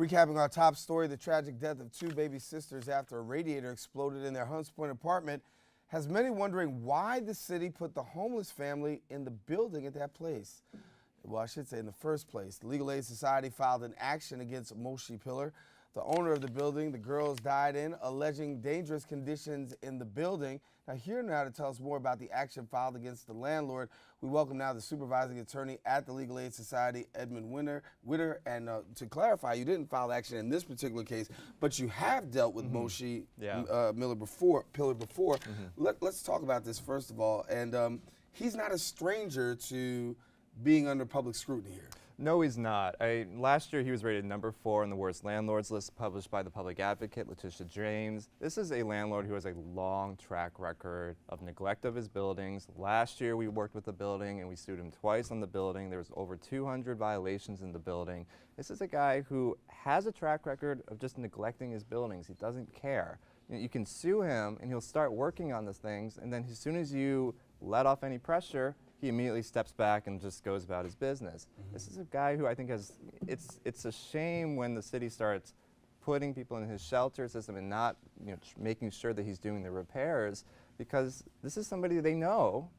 Recapping our top story, the tragic death of two baby sisters after a radiator exploded in their Hunts Point apartment has many wondering why the city put the homeless family in the building at that place. Well, I should say in the first place. The Legal Aid Society filed an action against Moshe Pillar, the owner of the building the girls died in, alleging dangerous conditions in the building. Now, here now to tell us more about the action filed against the landlord, we welcome now the supervising attorney at the Legal Aid Society, Edmund Witter. And to clarify, you didn't file action in this particular case, but you have dealt with Moshe Pillar before. Let's talk about this first of all. And he's not a stranger to being under public scrutiny here. No, he's not. Last year, he was rated number 4 on the worst landlords list published by the public advocate, Letitia James. This is a landlord who has a long track record of neglect of his buildings. Last year, we worked with the building and we sued him twice on the building. There was over 200 violations in the building. This is a guy who has a track record of just neglecting his buildings. He doesn't care. You can sue him and he'll start working on these things, and then as soon as you let off any pressure, he immediately steps back and just goes about his business. This is a guy who I think it's a shame when the city starts putting people in his shelter system and not making sure that he's doing the repairs, because this is somebody they know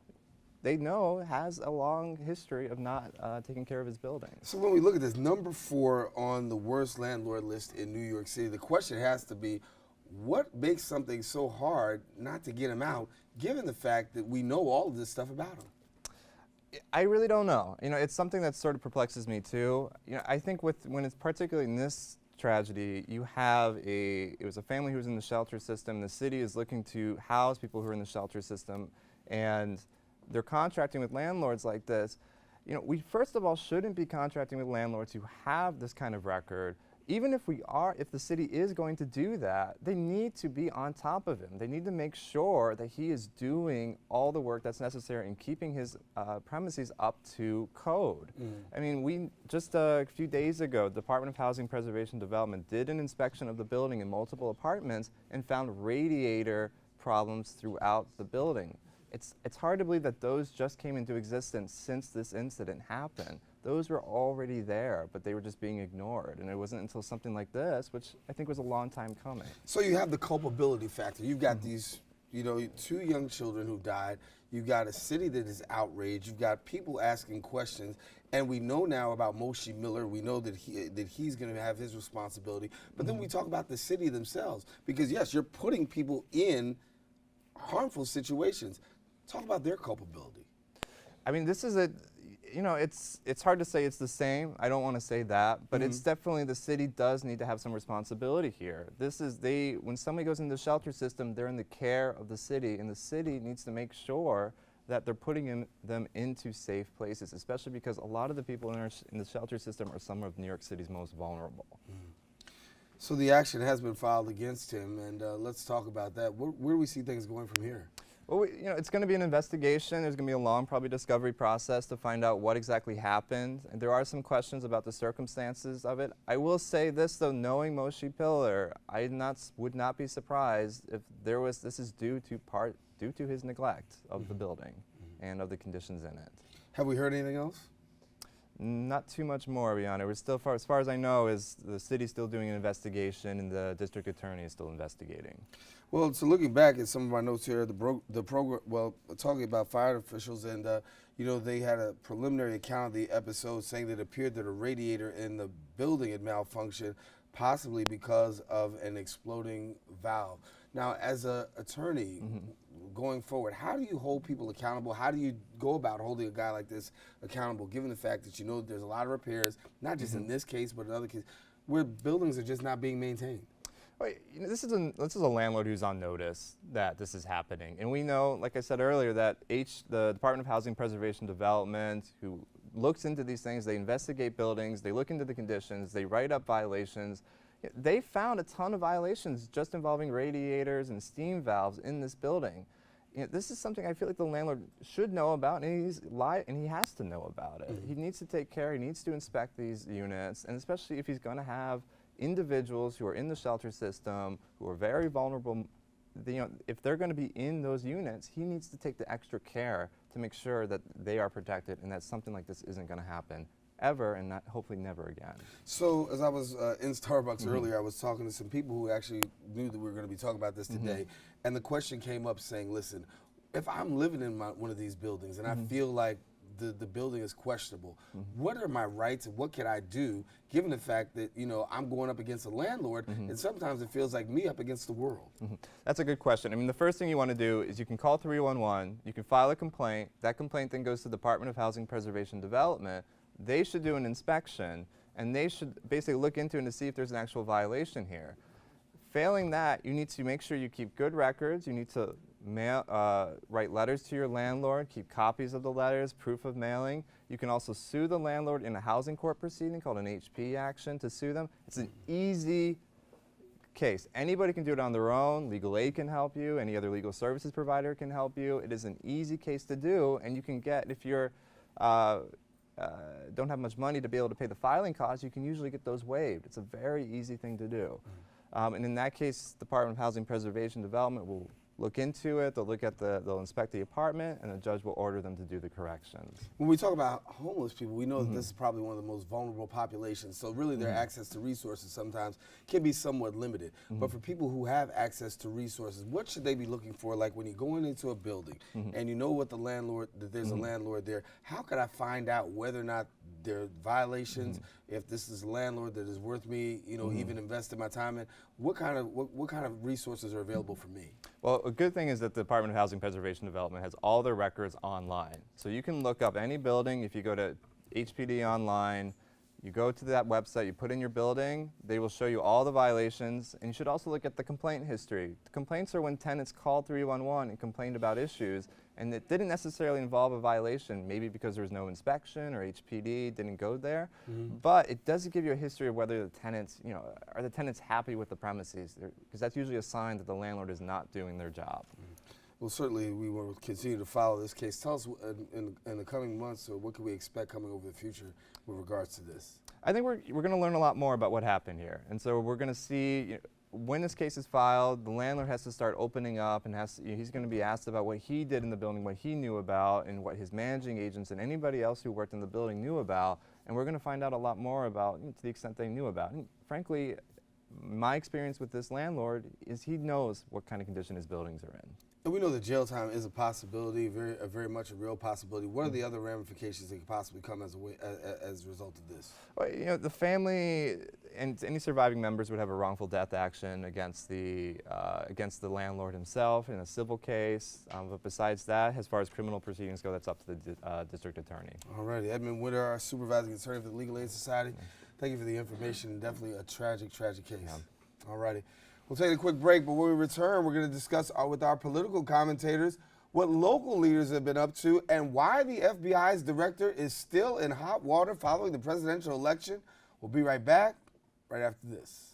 has a long history of not taking care of his building. So when we look at this, number 4 on the worst landlord list in New York City, the question has to be, what makes something so hard not to get him out, given the fact that we know all of this stuff about him? I really don't know. It's something that sort of perplexes me too. I think when it's particularly in this tragedy, it was a family who was in the shelter system. The city is looking to house people who are in the shelter system, and they're contracting with landlords like this. We first of all shouldn't be contracting with landlords who have this kind of record. Even if the city is going to do that, they need to be on top of him. They need to make sure that he is doing all the work that's necessary in keeping his premises up to code. I mean, just a few days ago, the Department of Housing Preservation Development did an inspection of the building in multiple apartments and found radiator problems throughout the building. It's hard to believe that those just came into existence since this incident happened. Those were already there, but they were just being ignored. And it wasn't until something like this, which I think was a long time coming. So you have the culpability factor. You've got these, 2 young children who died. You've got a city that is outraged. You've got people asking questions. And we know now about Moshe Pillar. We know that he's going to have his responsibility. But then we talk about the city themselves. Because, yes, you're putting people in harmful situations. Talk about their culpability. I mean, this is it's hard to say it's the same. I don't want to say that, but it's definitely, the city does need to have some responsibility here. When somebody goes into the shelter system, they're in the care of the city, and the city needs to make sure that they're putting them into safe places, especially because a lot of the people in the shelter system are some of New York City's most vulnerable. So the action has been filed against him, and let's talk about that. Where do we see things going from here? Well, it's going to be an investigation. There's going to be a long, probably, discovery process to find out what exactly happened. And there are some questions about the circumstances of it. I will say this, though, knowing Moshe Pillar, I would not be surprised if this is due to his neglect of the building and of the conditions in it. Have we heard anything else? Not too much more beyond it. We're still, as far as I know, the city's still doing an investigation and the district attorney is still investigating. Well, so looking back at some of my notes here, the program, talking about fire officials, and they had a preliminary account of the episode saying that it appeared that a radiator in the building had malfunctioned, possibly because of an exploding valve. Now, as an attorney, going forward, how do you hold people accountable? How do you go about holding a guy like this accountable, given the fact that there's a lot of repairs, not just in this case, but in other cases, where buildings are just not being maintained? This is a landlord who's on notice that this is happening. And we know, like I said earlier, that the Department of Housing Preservation Development, who looks into these things, they investigate buildings, they look into the conditions, they write up violations. They found a ton of violations just involving radiators and steam valves in this building. This is something I feel like the landlord should know about, and he has to know about it. He needs to take care, he needs to inspect these units, and especially if he's going to have individuals who are in the shelter system, who are very vulnerable, if they're going to be in those units, he needs to take the extra care to make sure that they are protected and that something like this isn't going to happen forever and not, hopefully never again. So as I was in Starbucks earlier, I was talking to some people who actually knew that we were going to be talking about this today, and the question came up saying, listen, if I'm living in one of these buildings and I feel like the building is questionable, what are my rights and what can I do given the fact that, you know, I'm going up against a landlord and sometimes it feels like me up against the world? That's a good question. I mean, the first thing you want to do is you can call 311, you can file a complaint, that complaint then goes to the Department of Housing Preservation Development. They should do an inspection and they should basically look into it to see if there's an actual violation here. Failing that, you need to make sure you keep good records, you need to write letters to your landlord, keep copies of the letters, proof of mailing. You can also sue the landlord in a housing court proceeding called an HP action to sue them. It's an easy case. Anybody can do it on their own. Legal aid can help you. Any other legal services provider can help you. It is an easy case to do, and you can get, if you're don't have much money to be able to pay the filing costs, you can usually get those waived. It's a very easy thing to do. And in that case, the Department of Housing Preservation Development will look into it, they'll inspect the apartment, and the judge will order them to do the corrections. When we talk about homeless people, we know that this is probably one of the most vulnerable populations, so really their access to resources sometimes can be somewhat limited. But for people who have access to resources, what should they be looking for? Like when you're going into a building and you know what the landlord, that there's a landlord there, how can I find out whether or not there are violations, if this is a landlord that is worth me, you know, even investing my time in? What kind of resources are available for me? Well, a good thing is that the Department of Housing Preservation Development has all their records online. So you can look up any building. If you go to HPD online, you go to that website, you put in your building, they will show you all the violations, and you should also look at the complaint history. The complaints are when tenants called 311 and complained about issues, and it didn't necessarily involve a violation, maybe because there was no inspection or HPD didn't go there, but it does give you a history of whether the tenants, you know, are the tenants happy with the premises, because that's usually a sign that the landlord is not doing their job. Well, certainly we will continue to follow this case. Tell us in the coming months, or what can we expect coming over the future with regards to this? I think we're going to learn a lot more about what happened here. And so we're going to see, you know, when this case is filed, the landlord has to start opening up and he's going to be asked about what he did in the building, what he knew about, and what his managing agents and anybody else who worked in the building knew about. And we're going to find out a lot more about, you know, to the extent they knew about. And frankly, my experience with this landlord is he knows what kind of condition his buildings are in. And we know that jail time is a possibility, very much a real possibility. What are the other ramifications that could possibly come as a result of this? Well, you know, the family and any surviving members would have a wrongful death action against the landlord himself in a civil case. But besides that, as far as criminal proceedings go, that's up to the district attorney. All righty, Edmund Witter, our supervising attorney for the Legal Aid Society. Thank you for the information. Definitely a tragic case. Yeah. All righty. We'll take a quick break, but when we return, we're going to discuss with our political commentators what local leaders have been up to and why the FBI's director is still in hot water following the presidential election. We'll be right back right after this.